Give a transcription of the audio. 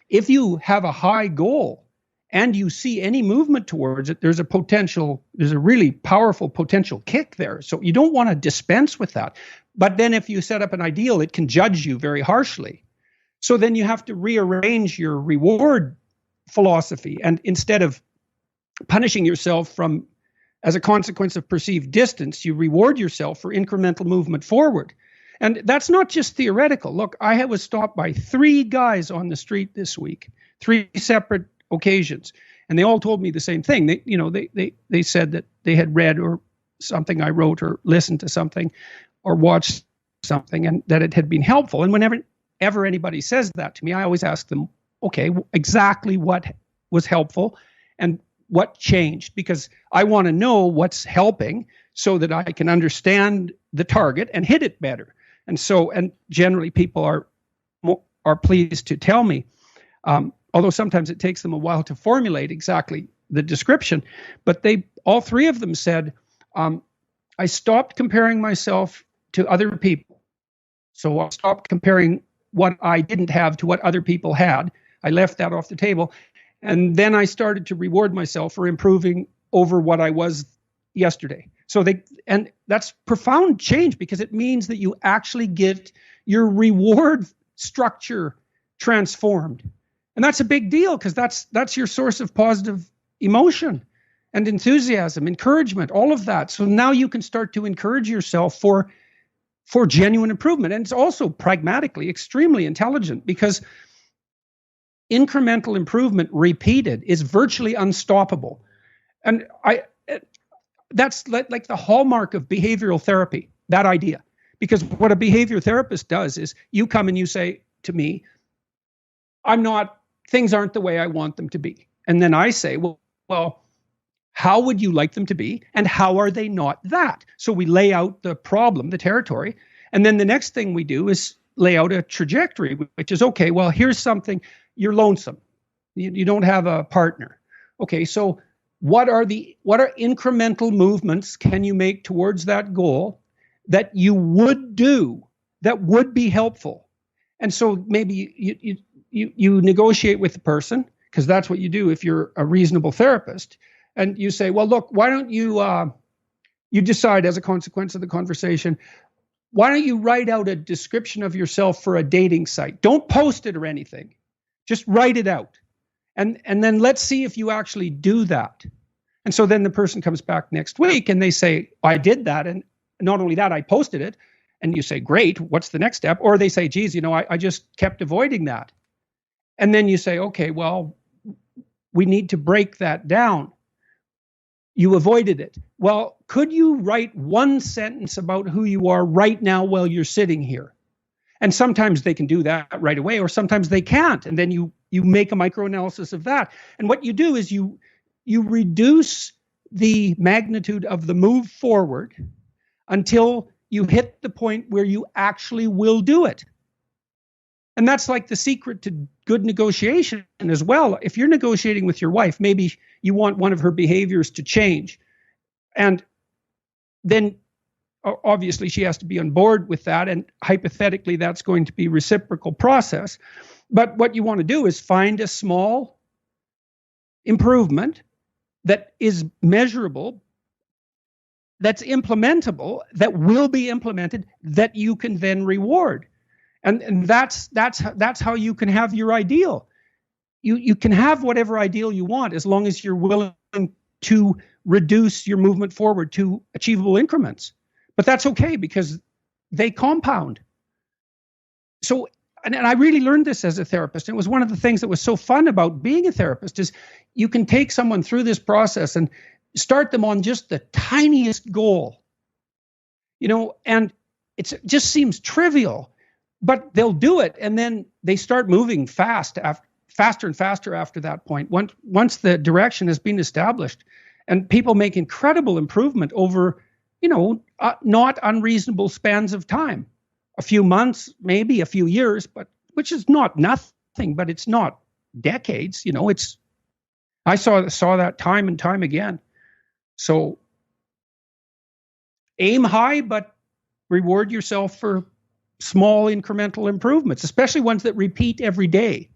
if you have a high goal and you see any movement towards it, there's a really powerful potential kick there. So you don't want to dispense with that. But then if you set up an ideal, it can judge you very harshly. So then you have to rearrange your reward philosophy. And instead of punishing yourself as a consequence of perceived distance, you reward yourself for incremental movement forward. And that's not just theoretical. Look, I was stopped by 3 guys on the street this week, 3 separate occasions, and they all told me the same thing. They said that they had read or something I wrote, or listened to something, or watched something, and that it had been helpful. And whenever anybody says that to me, I always ask them, okay, exactly what was helpful and what changed, because I want to know what's helping so that I can understand the target and hit it better. And generally people are pleased to tell me, although sometimes it takes them a while to formulate exactly the description. But all 3 of them said, I stopped comparing myself to other people. So I stopped comparing what I didn't have to what other people had. I left that off the table. And then I started to reward myself for improving over what I was yesterday. And that's profound change, because it means that you actually get your reward structure transformed. And that's a big deal, because that's your source of positive emotion and enthusiasm, encouragement, all of that. So now you can start to encourage yourself for genuine improvement. And it's also pragmatically extremely intelligent, because incremental improvement repeated is virtually unstoppable. And that's like the hallmark of behavioral therapy, that idea. Because what a behavior therapist does is, you come and you say to me, things aren't the way I want them to be. And then I say, well, how would you like them to be? And how are they not that? So we lay out the problem, the territory. And then the next thing we do is lay out a trajectory, which is, okay, well, here's something. You're lonesome. You don't have a partner. Okay, so what are incremental movements can you make towards that goal that you would do that would be helpful? And so maybe you negotiate with the person, because that's what you do if you're a reasonable therapist. And you say, well, look, why don't you decide, as a consequence of the conversation, why don't you write out a description of yourself for a dating site? Don't post it or anything. Just write it out. And then let's see if you actually do that. And so then the person comes back next week and they say, I did that. And not only that, I posted it. And you say, great, what's the next step? Or they say, geez, I just kept avoiding that. And then you say, okay, well, we need to break that down. You avoided it. Well, could you write 1 sentence about who you are right now while you're sitting here? And sometimes they can do that right away, or sometimes they can't. And then you make a microanalysis of that. And what you do is you reduce the magnitude of the move forward until you hit the point where you actually will do it. And that's like the secret to good negotiation as well. If you're negotiating with your wife, maybe you want one of her behaviors to change. And then obviously she has to be on board with that. And hypothetically, that's going to be a reciprocal process. But what you want to do is find a small improvement that is measurable, that's implementable, that will be implemented, that you can then reward. And that's how you can have your ideal. You can have whatever ideal you want as long as you're willing to reduce your movement forward to achievable increments. But that's okay, because they compound. So, and I really learned this as a therapist. And it was one of the things that was so fun about being a therapist is you can take someone through this process and start them on just the tiniest goal, and it just seems trivial, but they'll do it. And then they start moving faster and faster after that point. Once the direction has been established, and people make incredible improvement over, not unreasonable spans of time, a few months, maybe a few years, but which is not nothing, but it's not decades. I saw that time and time again. So aim high, but reward yourself for small incremental improvements, especially ones that repeat every day.